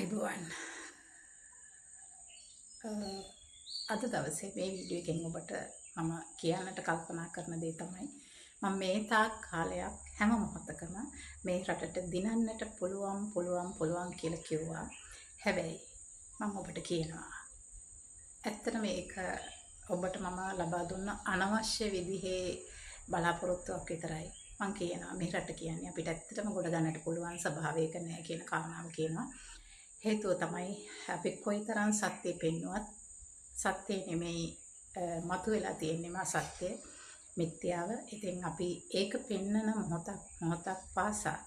අයිබෝවන් අද දවසේ මේ වීඩියෝ එකෙන් ඔබට මම කියන්නට කල්පනා කරන දේ තමයි මම මේ තාක් කාලයක් හැම මොහොතකම මේ රටට දිනන්නට පුළුවන් කියලා කිව්වා. හැබැයි මම ඔබට කියනවා ඇත්තට මේක ඔබට මම ලබා දුන්න අනවශ්‍ය විදිහේ බලාපොරොත්තුවක් විතරයි. මම කියනවා මේ රට කියන්නේ අපිට ඇත්තටම ගොඩ ගන්නට පුළුවන් ස්වභාවයක නෑ කියන කාරණාව කියනවා. හේතුව තමයි අපි කොයිතරම් සත්‍ය පෙන්නුවත් සත්‍ය නෙමෙයි මතුවලා තියෙන්නේම අසත්‍ය මිත්‍යාව. ඉතින් අපි ඒක පෙන්නන මොහොතක් පාසා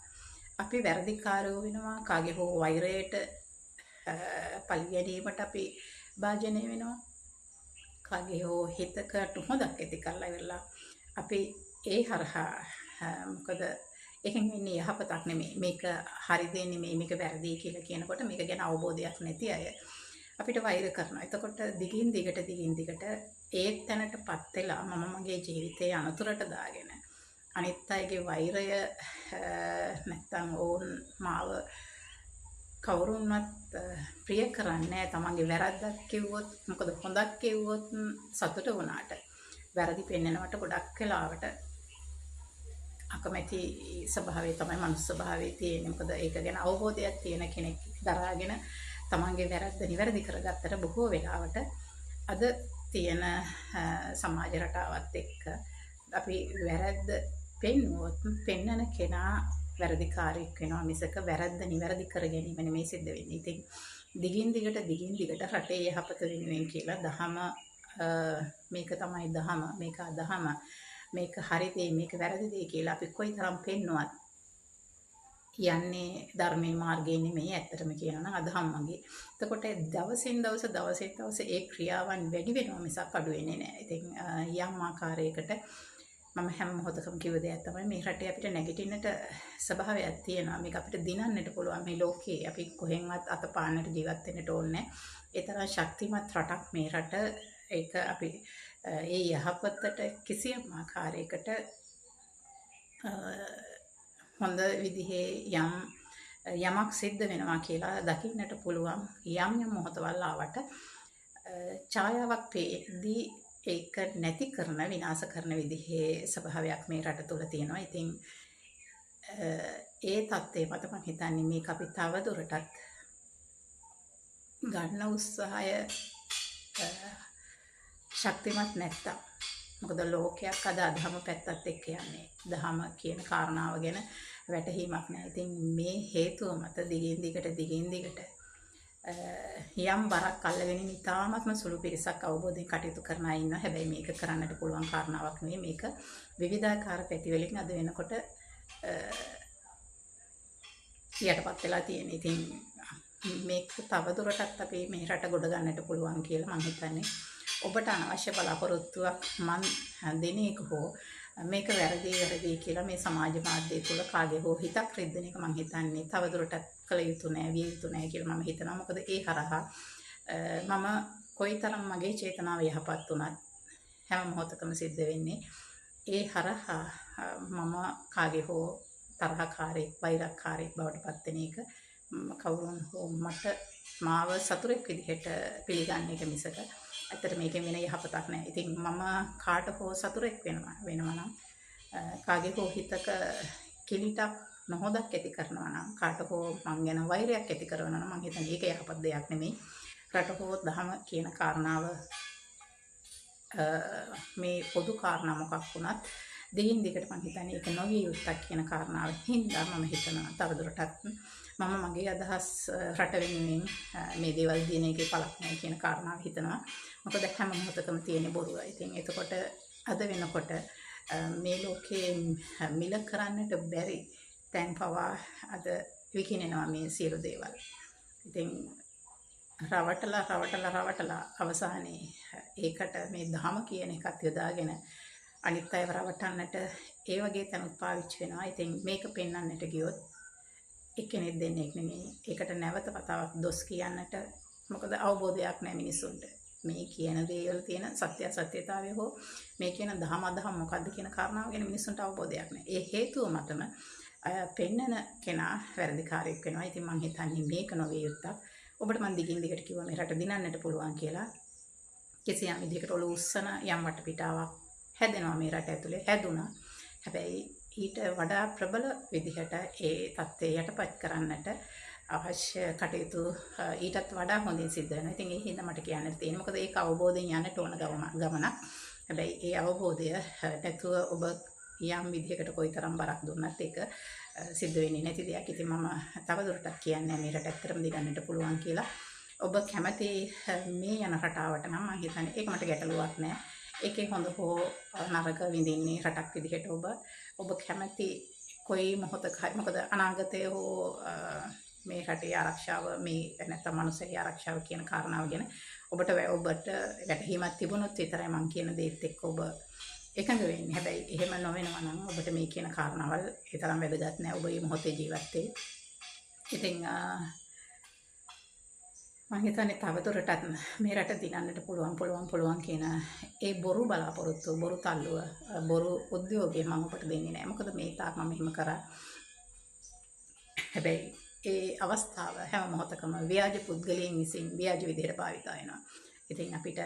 අපි වැරදිකාරයෝ වෙනවා, කාගේ හෝ වෛරයට පරිගැනීමට අපි භාජනය වෙනවා, කාගේ හෝ හිතකට හොදක් ඇති කරලා ඉවරලා අපි ඒ හරහා මොකද එකෙන් වෙන්නේ යහපතක් නෙමෙයි, මේක හරි දේ නෙමෙයි, මේක වැරදි කියලා කියනකොට මේක ගැන අවබෝධයක් නැති අය අපිට වෛර කරනවා. එතකොට දිගින් දිගට ඒ තැනටපත් වෙලා මම මගේ ජීවිතයේ අනතුරට දාගෙන අනිත් අයගේ වෛරය නැත්තම් ඕන් මාව කවුරුන්වත් ප්‍රිය කරන්නේ නැහැ. තමන්ගේ වැරද්දක් කිව්වොත්, මොකද හොඳක් කිව්වොත් සතුට වුණාට වැරදි පෙන්නනවට ගොඩක් වෙලාවට අකමැති ස්වභාවය තමයි මනුස්ස ස්වභාවයේ තියෙන්නේ. මොකද ඒක ගැන අවබෝධයක් තියෙන කෙනෙක් දරාගෙන තමන්ගේ වැරද්ද නිවැරදි කරගත්තට බොහෝ වෙලාවට අද තියෙන සමාජ රටාවත් එක්ක අපි වැරද්ද පෙන්නුවොත් පෙන්නන කෙනා වැරදිකාරයෙක් වෙනවා මිසක වැරද්ද නිවැරදි කර ගැනීම නෙමෙයි සිද්ධ වෙන්නේ. ඉතින් දිගින් දිගට රටේ යහපත වෙනුවෙන් කියලා දහම මේක තමයි දහම, මේක අදහම, මේක හරි දේ, මේක වැරදි දේ කියලා අපි කොයිතරම් පෙන්නුවත් යන්නේ ධර්මයේ මාර්ගයේ නෙමෙයි ඇත්තටම කියනවා නම් අදහම් වගේ. එතකොට දවසින් දවස ඒ ක්‍රියාවන් වැඩි වෙනවා මිසක් අඩු වෙන්නේ නැහැ. ඉතින් යම් ආකාරයකට මම හැම මොහොතකම කිව්ව දෙයක් තමයි මේ රටේ අපිට නැගිටින්නට ස්වභාවයක් තියෙනවා. මේක අපිට දිනන්නට පුළුවන්. මේ ලෝකේ අපි කොහෙන්වත් අතපාන්නට ජීවත් වෙන්නට ඕනේ නැහැ. ඒ තරම් ශක්තිමත් රටක් මේ රට. ඒක අපි ඒ යහපතට කිසියම් ආකාරයකට හොඳ විදිහේ යමක් සිද්ධ වෙනවා කියලා දකින්නට පුළුවන්. යම් මොහොතවල් ආවට ඡායාවක් පෙදී ඒක නැති කරන, විනාශ කරන විදිහේ ස්වභාවයක් මේ රට තුල තියෙනවා. ඉතින් ඒ தත්ත්වය මත මම හිතන්නේ මේක අපි තව දුරටත් ගන්න උත්සාහය ශක්තිමත් නැත්තම්, මොකද ලෝකයක් අද අධම පැත්තත් එක්ක යන්නේ. දහම කියන කාරණාව ගැන වැටහීමක් නැහැ. ඉතින් මේ හේතුව මත දිගින් දිගට යම් බරක් අල්ලගෙන ඉතාමත්ම සුළු පිරිසක් අවබෝධයෙන් කටයුතු කරන අය ඉන්නවා. හැබැයි මේක කරන්නට පුළුවන් කාරණාවක් නෙවෙයි. මේක විවිධාකාර පැතිවලින් අද වෙනකොට යටපත් වෙලා තියෙන. ඉතින් මේක තවදුරටත් අපි මේ රට ගොඩ ගන්නට පුළුවන් කියලා මම හිතන්නේ. ඔබට අනවශ්‍ය බලාපොරොත්තුවක් මන් දෙන එක හෝ මේක වැරදි කියලා මේ සමාජ මාධ්‍ය තුළ කාගේ හෝ හිතක් රිද්දන එක මම හිතන්නේ තවදුරටත් කළ යුතු නෑ, විය යුතු නෑ කියලා මම හිතනවා. මොකද ඒ හරහා මම කොයිතරම් මගේ චේතනාව යහපත් වුණත් හැම මොහොතකම සිද්ධ වෙන්නේ ඒ හරහා මම කාගේ හෝ තරහකාරයෙක්, වෛරකාරයෙක් බවට පත් වෙන එක කවුරුන් හෝ මට මාව සතුරෙක් විදිහට පිළිගන්න එක මිසක ඇත්තට මේකෙන් වෙන යහපතක් නැහැ. ඉතින් මම කාට හෝ සතුරෙක් වෙනවා නම් කාගේ හෝ හිතක කිලිටක් නොහොදක් ඇති කරනවා නම්, කාට හෝ මං ගැන වෛරයක් ඇති කරනවා නම් මං හිතන්නේ ඒක යහපත් දෙයක් නෙමෙයි. රට හෝ දහම කියන කාරණාව මේ පොදු කාරණා මොකක් වුණත් දිගින් දිගට මං හිතන්නේ ඒක නොවිය යුත්තක් කියන කාරණාව හින්දා මම හිතනවා තවදුරටත් මම මගේ අදහස් රට වෙනුවෙන් මේ දේවල් දින එකේ පළක් නැහැ කියන කාරණාව හිතනවා. මොකද හැම මොහොතකම තියෙන බොරුව. ඉතින් එතකොට අද වෙනකොට මේ ලෝකේ මිල කරන්නට බැරි තැන් පවා අද විකිනෙනවා මේ සියලු දේවල්. ඉතින් රවටලා අවසානයේ ඒකට මේ ධම කියන එකත් යොදාගෙන අනිත් අයව රවටන්නට ඒ වගේ තැනුත් පාවිච්චි වෙනවා. ඉතින් මේක පෙන්වන්නට ගියොත් එක්කෙනෙක් දෙන්නෙක් නෙමෙයි. ඒකට නැවත වතාවක් දොස් කියන්නට මොකද අවබෝධයක් නැහැ මිනිසුන්ට. මේ කියන දේවල් තියෙන සත්‍යතාවය හෝ මේ කියන දහම අදහම් මොකද්ද කියන කාරණාව ගැන මිනිසුන්ට අවබෝධයක් නැහැ. ඒ හේතුව මතම පෙන්නන කෙනා වැරදිකාරයෙක් වෙනවා. ඉතින් මම හිතන්නේ මේක නොවේ යුත්තක්. ඔබට මම දිගින් දිගට කිව්වා මේ රට දිනන්නට පුළුවන් කියලා. කිසියම් විදිහකට ඔලුව උස්සන යම් වටපිටාවක් හැදෙනවා මේ රට ඇතුලේ. හැදුනා. හැබැයි ඊට වඩා ප්‍රබල විදිහට ඒ தත්ත්වය යටපත් කරන්නට අවශ්‍ය කටයුතු ඊටත් වඩා හොඳින් සිද්ධ වෙනවා. ඉතින් ඒ හින්දා මට කියන්න තියෙන්නේ මොකද ඒක අවබෝධයෙන් යන්නට ඕන ගමනක්. හැබැයි ඒ අවබෝධය නැතුව ඔබ යම් විදිහකට කොයිතරම් බරක් දුන්නත් ඒක සිද්ධ වෙන්නේ නැති දෙයක්. ඉතින් මම තවදුරටත් කියන්නේ මේ රට ඇත්තටම දිගන්නට පුළුවන් කියලා. ඔබ කැමති මේ යන රටාවට නම් මම හිතන්නේ ඒක මට ගැටලුවක් නෑ. ඒකේ හොඳ හෝ නරක විඳින්නේ රටක් විදිහට ඔබ කැමති කොයි මොහොතක හරි මොකද අනාගතයේ හෝ මේ රටේ ආරක්ෂාව මේ නැත්නම් මනුස්සයෙක් ආරක්ෂාව කියන කාරණාව ගැන ඔබට වැටහීමක් තිබුණොත් විතරයි මම කියන දේත් එක්ක ඔබ එකඟ වෙන්නේ. හැබැයි එහෙම නොවෙනවා නම් ඔබට මේ කියන කාරණාවල් ඒ තරම් වැදගත් නෑ. ඔබ මේ මොහොතේ ජීවත් වෙයි. ඉතින් මම හිතන්නේ තවදුරටත් මේ රට දිනන්නට පුළුවන් කියන ඒ බොරු බලාපොරොත්තු බොරු තල්ලුව බොරු උද්‍යෝගය මම ඔබට දෙන්නේ නෑ. මොකද මේ තාක් මම එහෙම කරා. හැබැයි ඒ අවස්ථාව හැම මොහොතකම ව්‍යාජ පුද්ගලයන් විසින් ව්‍යාජ විදිහට භාවිත වෙනවා. ඉතින් අපිට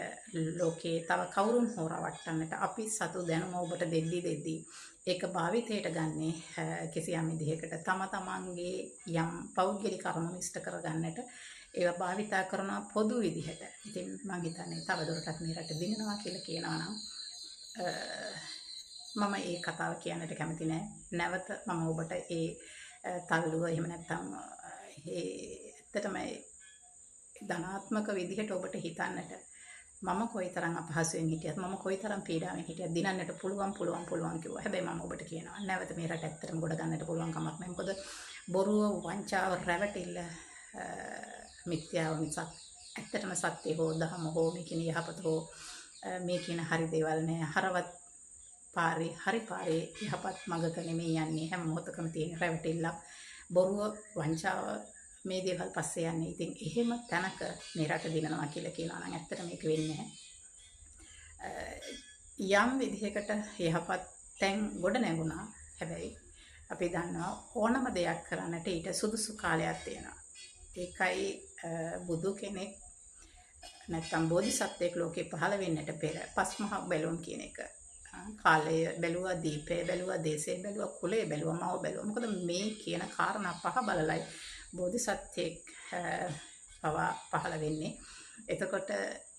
ලෝකේ තව කවුරුන් හෝ රවට්ටන්නට අපි සතු දැනුම ඔබට දෙද්දී ඒක භාවිතයට ගන්නේ කිසියම් විදිහකට තමන්ගේ යම් පෞද්ගලික කරුණු ඉෂ්ට කරගන්නට ඒවා භාවිතා කරන පොදු විදිහට. ඉතින් මම හිතන්නේ තවදුරටත් මේ රට දිනනවා කියලා කියනවා නම් මම ඒ කතාව කියන්නට කැමති නෑ. නැවත මම ඔබට ඒ තල්ලුව එහෙම නැත්නම් ඇත්තටම ධනාත්මක විදිහට ඔබට හිතන්නට මම කොයිතරම් අපහසුයෙන් හිටියත් මම කොයිතරම් පීඩාවෙන් හිටියත් දිනන්නට පුළුවන් කිව්වා. හැබැයි මම ඔබට කියනවා නැවත මේ රට ඇත්තටම ගොඩ ගන්නට පුළුවන් කමක් නැහැ. මොකද බොරුව, වංචාව, රැවටිල්ල, මිත්‍යාව නිසා ඇත්තටම සත්‍ය හෝ දහම හෝ මේ කියන යහපත හෝ මේ කියන හරි දේවල් නෑ. හරවත් පාරේ හරි පාරේ යහපත් මඟක නෙමෙයි යන්නේ. හැම මොහොතකම තියෙන රැවටිල්ලක්, බොරුව, වංචාව මේ දේවල් පස්සේ යන්නේ. ඉතින් එහෙම තැනක මේ රට දිනනවා කියලා කියනවා නම් ඇත්තට මේක වෙන්නේ යම් විදිහකට යහපත් තැන් ගොඩ නැගුණා. හැබැයි අපි දන්නවා ඕනම දෙයක් කරන්නට ඊට සුදුසු කාලයක් තියෙනවා. ඒකයි බුදු කෙනෙක් නැත්නම් බෝධිසත්වයෙක් ලෝකේ පහළ වෙන්නට පෙර පස්මහ බැලුම් කියන එක. කාලය බැලුවා, දීපය බැලුවා, දේශය බැලුවා, කුලය බැලුවා, මව බැලුවා. මොකද මේ කියන කාරණා පහ බලලයි බෝධිසත්වයෙක් පහළ වෙන්නේ. එතකොට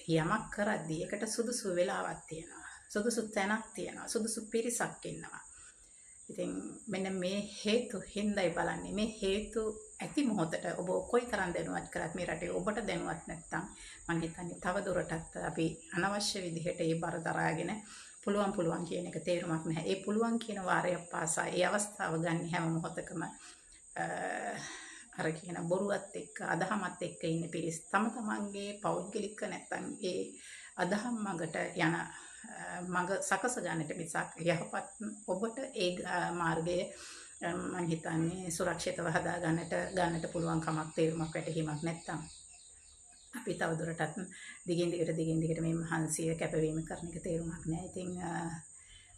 යමක් කරද්දී ඒකට සුදුසු වෙලාවක් තියෙනවා. සුදුසු තැනක් තියෙනවා. සුදුසු පිරිසක් ඉන්නවා. ඉතින් මෙන්න මේ හේතු හින්දායි බලන්නේ. මේ හේතු ඇති මොහොතට ඔබ කොයිතරම් දැනුවත් කරත් මේ රටේ ඔබට දැනුවත් නැත්නම් මම හිතන්නේ තව දුරටත් අපි අනවශ්‍ය විදිහට ඒ බර දරාගෙන පුළුවන් කියන එක තේරුමක් නැහැ. ඒ පුළුවන් කියන වාරය පාසා ඒ අවස්ථාව ගන්න හැම මොහොතකම අර කියන බොරුවත් එක්ක අදහමත් එක්ක ඉන්න පිරිස් තමන්ගේ පෞද්ගලික නැත්නම් ඒ අදහම් මඟට යන මඟ සකස ගන්නට මිසක් යහපත් ඔබට ඒ මාර්ගයේ මම හිතන්නේ සුරක්ෂිතව හදා ගන්නට පුළුවන් කමක් තේරුමක් වැටහීමක් නැත්නම් අපි තවදුරටත් දිගින් දිගට මේ මහන්සිය කැපවීම කරන එක තේරුමක් නැහැ. ඉතින්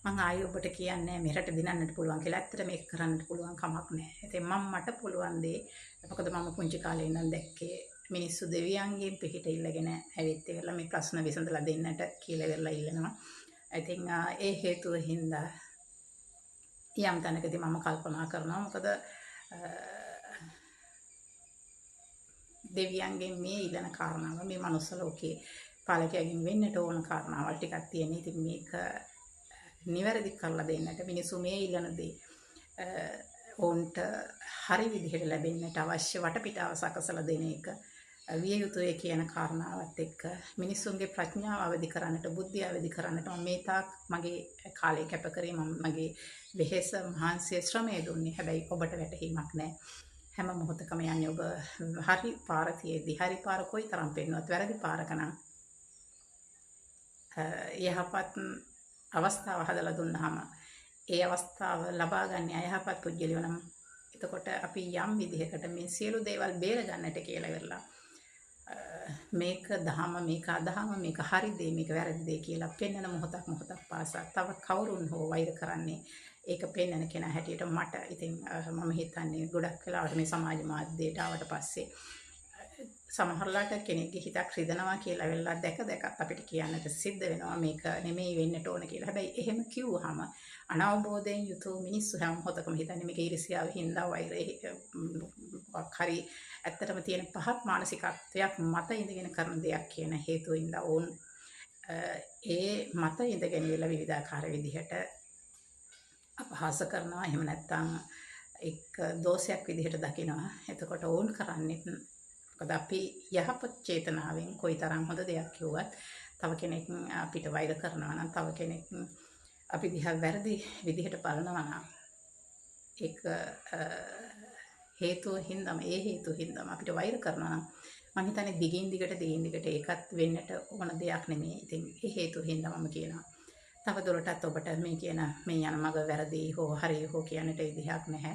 මම ආයෙ ඔබට කියන්නේ මෙරට දිනන්නට පුළුවන් කියලා. ඇත්තට මේක කරන්නට පුළුවන් කමක් නැහැ. ඉතින් මට පුළුවන් දේ මොකද මම පුංචි කාලේ ඉඳන් දැක්කේ මිනිස්සු දෙවියන්ගෙන් පිහිට ඉල්ලගෙන ඇවිත් ඒගොල්ලෝ මේ ප්‍රශ්න විසඳලා දෙන්නට කියලා ඉවරලා ඉල්ලනවා. ඉතින් ඒ හේතුව හින්දා යම් තැනකදී මම කල්පනා කරනවා මොකද දෙවියන්ගෙන් මේ ඉල්ලන කාරණාව මේ මනුස්ස ලෝකේ පාලකයන්ගෙන් වෙන්නට ඕන කාරණාවල් ටිකක් තියෙන. ඉතින් මේක නිවැරදි කරලා දෙන්නට මිනිස්සු මේ ඉල්ලන දේ ඔවුන්ට හරි විදිහට ලැබෙන්නට අවශ්‍ය වටපිටාව සකසලා දෙන එක විය යුතුයි කියන කාරණාවත් එක්ක මිනිස්සුන්ගේ ප්‍රඥාව අවදි කරන්නට, බුද්ධිය අවදි කරන්නට මම මේ තාක් මගේ කාලය කැප කරේ. මම මගේ වෙහෙස මහන්සිය ශ්‍රමය දුන්නේ. හැබැයි ඔබට වැටහීමක් නැහැ. හැම මොහොතකම යන්නේ ඔබ හරි පාර තියේදී හරි පාර කොයිතරම් පෙන්නුවත් වැරදි පාරක නම් යහපත් අවස්ථාව හදලා දුන්නාම ඒ අවස්ථාව ලබා ගන්න අයහපත් පුද්ගලයෝ නම් එතකොට අපි යම් විදිහකට මේ සියලු දේවල් බේර ගන්නට කියලා ඉවරලා මේක දහම, මේක අදහම, මේක හරි දේ, මේක වැරදි දේ කියලා පෙන්වන මොහොතක් පාසා තව කවුරුන් හෝ වෛර කරන්නේ ඒක පෙන්වන කෙනා හැටියට මට ඉතින් මම හිතන්නේ ගොඩක් වෙලාවට මේ සමාජ මාධ්‍යයට ආවට පස්සේ සමහරලාට කෙනෙක්ගේ හිතක් රිදෙනවා කියලා වෙලා දැක අපිට කියන්නට සිද්ධ වෙනවා මේක නෙමෙයි වෙන්නට ඕන කියලා. හැබැයි එහෙම කිව්වහම අනවබෝධයෙන් යුතුව මිනිස්සු හැම මොහොතකම හිතන්නේ මේක ඊර්ෂ්‍යාව හින්දා වෛරය හරි ඇත්තටම තියෙන පහත් මානසිකත්වයක් මත ඉඳගෙන කරන දෙයක් කියන හේතුවින්ද වුන් ඒ මත ඉඳගෙන ඉල විවිධාකාර විදිහට අපහාස කරනවා. එහෙම නැත්නම් එක් දෝෂයක් විදිහට දකිනවා. එතකොට ඕන් කරන්නේ මොකද අපි යහපත් චේතනාවෙන් කොයිතරම් හොඳ දෙයක් කිව්වත් තව කෙනෙක් අපිට වෛර කරනවා නම් තව කෙනෙක් අපි දිහා වැරදි විදිහට බලනවා නම් ඒක හේතුව හින්දාම අපිට වෛර කරනවා නම් මම හිතන්නේ දිගින් දිගට ඒකත් වෙන්නට ඕන දෙයක් නෙමෙයි. ඉතින් ඒ හේතුව හින්දා මම කියනවා තව දුරටත් ඔබට මේ කියන මේ යන මග වැරදි හෝ හරි හෝ කියන්නට ඉඩක් නැහැ.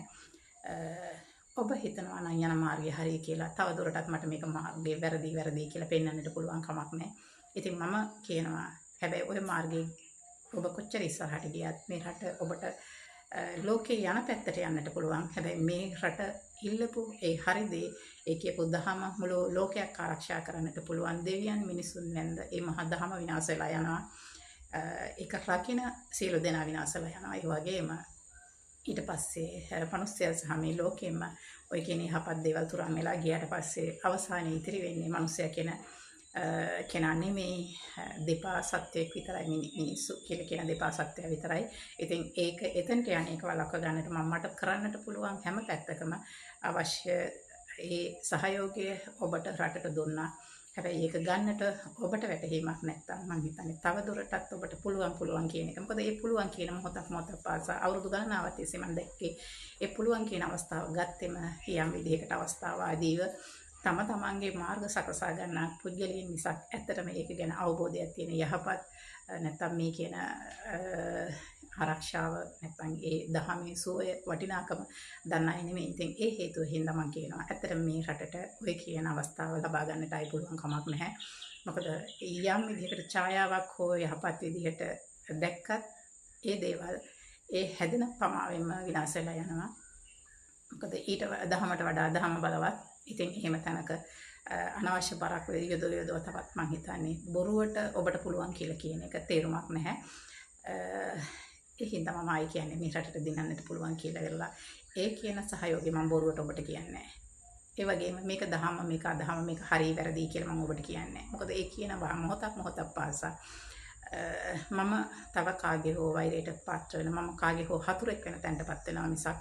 ඔබ හිතනවා නම් යන මාර්ගය හරි කියලා තව දුරටත් මට මේක මාර්ගය වැරදි කියලා පෙන්වන්නට පුළුවන් කමක් නැහැ. ඉතින් මම කියනවා හැබැයි ওই මාර්ගයේ ඔබ කොච්චර ඉස්සරහට ගියත් මේ රට ඔබට ලෝකේ යන පැත්තට යන්නට පුළුවන්. හැබැයි මේ රට ඉල්ලපු ඒ හරි දේ ඒ කියපු දහම මුළු ලෝකයක් ආරක්ෂා කරන්නට පුළුවන්. දෙවියන් මිනිසුන් නැන්ද ඒ මහා දහම විනාශ වෙලා යනවා. ඒක රකින්න සියලු දෙනා විනාශ වෙලා යනවා. ඒ වගේම ඊට පස්සේ මිනිස්සයා සහ මේ ලෝකෙම ඔය කියන යහපත් දේවල් තුරන් වෙලා ගියාට පස්සේ අවසානයේ ඉතිරි වෙන්නේ මිනිස්සයා කියන කෙනා නෙමෙයි දෙපා සත්‍යයක් විතරයි මිනිස්සු කියලා කියන දෙපා සත්‍යය විතරයි. ඉතින් ඒක එතනට යන්නේ ඒක වළක්ව ගන්නට මට කරන්නට පුළුවන් හැම පැත්තකම අවශ්‍ය ඒ සහයෝගය ඔබට රටට දුන්නා. හැබැයි ඒක ගන්නට ඔබට වැටහීමක් නැත්තම් මම හිතන්නේ තව දුරටත් ඔබට පුළුවන් කියන එක. මොකද ඒ පුළුවන් කියන මොහොතක් පාසා අවුරුදු ගණනාවක් තිස්සේ මම දැක්කේ ඒ පුළුවන් කියන අවස්ථාව ගත්තෙම යම් විදිහකට අවස්ථාවාදීව තමන්ගේ මාර්ග සකසා ගන්න පුද්ගලයන් මිසක් ඇත්තටම ඒක ගැන අවබෝධයක් තියෙන යහපත් නැත්තම් මේ කියන ආරක්ෂාව නැත්තම් ඒ දහමේ සෝය වටිනාකම දන්න අය නෙමෙයි. ඉතින් ඒ හේතුව හින්දා මම කියනවා ඇත්තටම මේ රටට ඔය කියන අවස්ථාව ලබා ගන්නටයි පුළුවන් කමක් නැහැ. මොකද යම් විදිහකට ඡායාවක් හෝ යහපත් විදිහට දැක්කත් ඒ දේවල් ඒ හැදෙන පමාවෙන්ම විනාශ වෙලා යනවා. මොකද ඊට දහමට වඩා දහම බලවත්. ඉතින් එහෙම තැනක අනවශ්‍ය බරක් යොදව තවත් මං හිතන්නේ බොරුවට ඔබට පුළුවන් කියලා කියන එක තේරුමක් නැහැ. ඒ හින්දා මම ආයි කියන්නේ මේ රටට දිනන්නට පුළුවන් කියලා වෙලා ඒ කියන සහයෝගය මම බොරුවට ඔබට කියන්නේ නැහැ. ඒ වගේම මේක දහම මේක අදහම මේක හරි වැරදි කියලා මම ඔබට කියන්නේ නැහැ. මොකද ඒ කියන මොහොතක් පාසා මම තව කාගේ හෝ වෛරයට පාත්‍ර වෙන මම කාගේ හෝ හතුරෙක් වෙන තැනටපත් වෙනවා මිසක්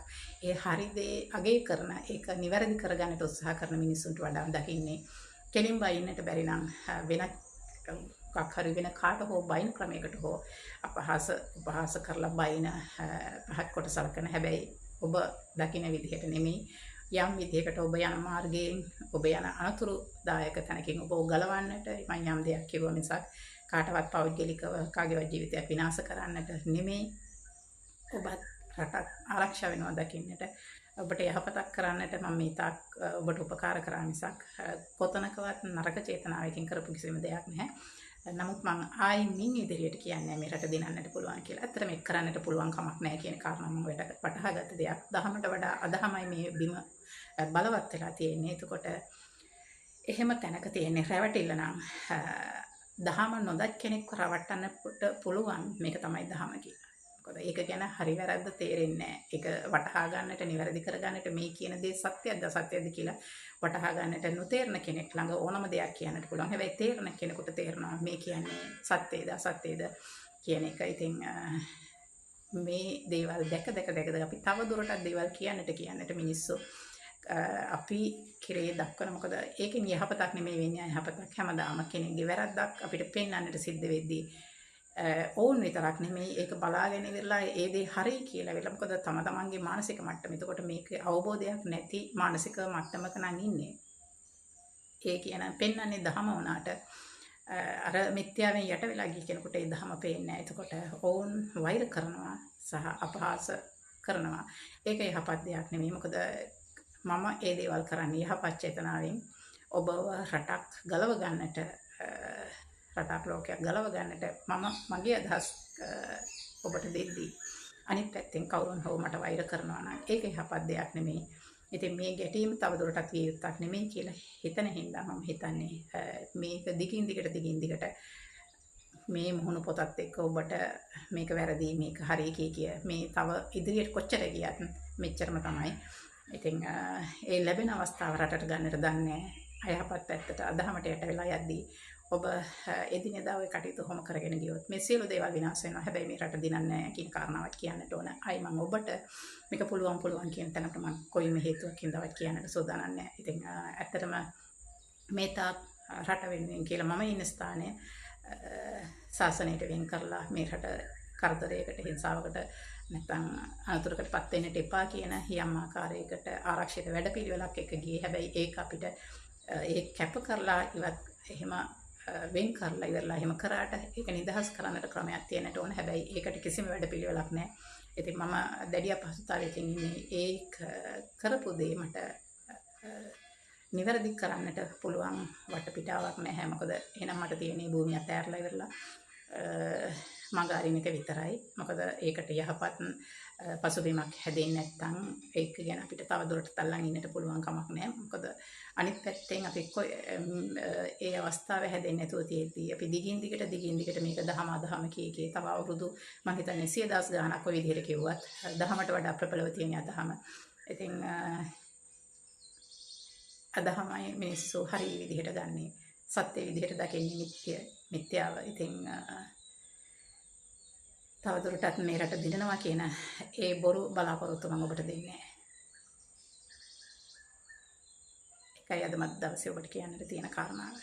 ඒ හරි දේ අගය කරන ඒක නිවැරදි කරගන්නට උත්සාහ කරන මිනිස්සුන්ට වඩා දකින්නේ කෙලින් බයින්නට බැරි නම් වෙනත් කක් හරි වෙන කාට හෝ බයින් ක්‍රමයකට හෝ අපහාස කරලා බයින පහත් කොට සලකන. හැබැයි ඔබ දකින විදිහට නෙමෙයි යම් විදිහකට ඔබ යන මාර්ගයෙන් ඔබ යන අනතුරුදායක තැනකින් ඔබ ගලවන්නට මම යම් දෙයක් කිව්ව මිසක් කාටවත් පෞද්ගලිකව කාගේවත් ජීවිතයක් විනාශ කරන්නට නෙමෙයි. ඔබත් රටක් ආරක්ෂා වෙනවා දකින්නට ඔබට යහපතක් කරන්නට මම මේ තාක් ඔබට උපකාර කරා මිසක් කොතනකවත් නරක චේතනාවකින් කරපු කිසිම දෙයක් නැහැ. නමුත් මම ආයි මින් ඉදිරියට කියන්නේ මේ රට දිනන්නට පුළුවන් කියලා. ඇත්තට මේක කරන්නට පුළුවන් කමක් නැහැ කියන කාරණා මම වටහාගත්ත දෙයක්. දහමට වඩා අදහමයි මේ බිම බලවත් වෙලා තියෙන්නේ. එතකොට එහෙම තැනක තියෙන්නේ රැවටිල්ල නම් දහම නොදත් කෙනෙක්ව රවට්ටන්නට පුළුවන් මේක තමයි දහම කියලා. මොකද ඒක ගැන හරි වැරද්ද තේරෙන්නේ නැහැ. ඒක වටහා ගන්නට නිවැරදි කර ගන්නට මේ කියන දේ සත්‍යයක්ද අසත්‍යයක්ද කියලා වටහා ගන්නට නොතේරෙන කෙනෙක් ළඟ ඕනම දෙයක් කියන්නට පුළුවන්. හැබැයි තේරෙන කෙනෙකුට තේරෙනවා මේ කියන්නේ සත්‍යයද අසත්‍යයද කියන එක. ඉතින් මේ දේවල් දැක අපි තව දුරටත් දේවල් කියන්නට මිනිස්සු අපි කිරේ දක්වන. මොකද ඒකෙන් යහපතක් නෙමෙයි වෙන්නේ අයහපතක්. හැමදාම කෙනෙක්ගේ වැරද්දක් අපිට පෙන්වන්නට සිද්ධ වෙද්දී ඕන් විතරක් නෙමෙයි ඒක බලාගෙන ඉවරලා ඒ දේ හරි කියලා වෙලා. මොකද තමන්ගේ මානසික මට්ටම. එතකොට මේක අවබෝධයක් නැති මානසික මට්ටමක නම් ඉන්නේ. ඒ කියන පෙන්වන්නේ දහම වුණාට අර මිත්‍යාවෙන් යට වෙලා ගිය කෙනෙකුට ඒ දහම පේන්නේ නැහැ. එතකොට ඕන් වෛර කරනවා සහ අපහාස කරනවා. ඒක යහපත් දෙයක් නෙමෙයි. මොකද මම ඒ දේවල් කරන්නේ යහපත් චේතනාවෙන් ඔබව රටක් ගලව ගන්නට රටක් ලෝකයක් ගලව ගන්නට මම මගේ අදහස් ඔබට දෙද්දී අනිත් පැත්තෙන් කවුරුන් හෝ මට වෛර කරනවා නම් ඒක යහපත් දෙයක් නෙමෙයි. ඉතින් මේ ගැටීම තවදුරටත් විය යුත්තක් නෙමෙයි කියලා හිතන හින්දා මම හිතන්නේ මේක දිගින් දිගට මේ මුහුණු පොතත් එක්ක ඔබට මේක වැරදි මේක හරි කිය මේ තව ඉදිරියට කොච්චර ගියත් මෙච්චරම තමයි. ඉතින් ඒ ලැබෙන අවස්ථාව රටට ගන්නට දන්නේ අයහපත් පැත්තට අදහමට යට වෙලා යද්දී ඔබ එදිනෙදා ඔය කටයුතු කොහොම කරගෙන ගියොත් මේ සියලු දේවල් විනාශ වෙනවා. හැබැයි මේ රට දිනන්නේ නැහැ කියන කාරණාවත් කියන්නට ඕන. අයි මම ඔබට මේක පුළුවන් කියන තැනට මම කොයිම හේතුවකින්වත් කියන්නට සූදානම් නැහැ. ඉතින් ඇත්තටම මේ තාක් රට වෙනුවෙන් කියලා මම ඉන්න ස්ථානයේ ශාසනයට වෙන් කරලා මේ රට කරදරයකට හිංසාවකට නැත්නම් අනතුරකටපත් වෙන්නට එපා කියන යම් ආකාරයකට ආරක්ෂිත වැඩපිළිවෙලක් එක ගියේ. හැබැයි ඒක අපිට ඒ කැප කරලා ඉවත් එහෙම වෙන් කරලා ඉවරලා එහෙම කරාට ඒක නිදහස් කරන්නට ක්‍රමයක් තියෙන්නට ඕන. හැබැයි ඒකට කිසිම වැඩපිළිවෙලක් නැහැ. ඉතින් මම දැඩි අපහසුතාවයකින් ඉන්නේ ඒක කරපු දේ මට නිවැරදි කරන්නට පුළුවන් වටපිටාවක් නැහැ. මොකද එහෙනම් මට තියෙන්නේ භූමිය අතෑරලා ඉවරලා මඟ අරින එක විතරයි. මොකද ඒකට යහපත් පසුබිමක් හැදෙන්නේ නැත්නම් ඒක ගැන අපිට තවදුරටත් අල්ලන් ඉන්නට පුළුවන් කමක් නැහැ. මොකද අනිත් පැත්තෙන් අපි ඒ අවස්ථාවේ හැදෙන්නේ නැතුව තියෙද්දී අපි දිගින් දිගට මේක දහම කී තව අවුරුදු මම හිතන්නේ 100,000 ගාණක් ඔය විදිහට කිව්වත් දහමට වඩා ප්‍රබලව තියෙන අදහම. ඉතින් අදහමයි මිනිස්සු හරි විදිහට ගන්නේ. සත්‍ය විදිහට දකින්නේ මිත්‍යාව. ඉතින් තවදුරටත් මේ රට දිනනවා කියන ඒ බොරු බලාපොරොත්තු මම ඔබට දෙන්නේ. ඒකයි අද මත් දවසේ ඔබට කියන්නට තියෙන කාරණාව.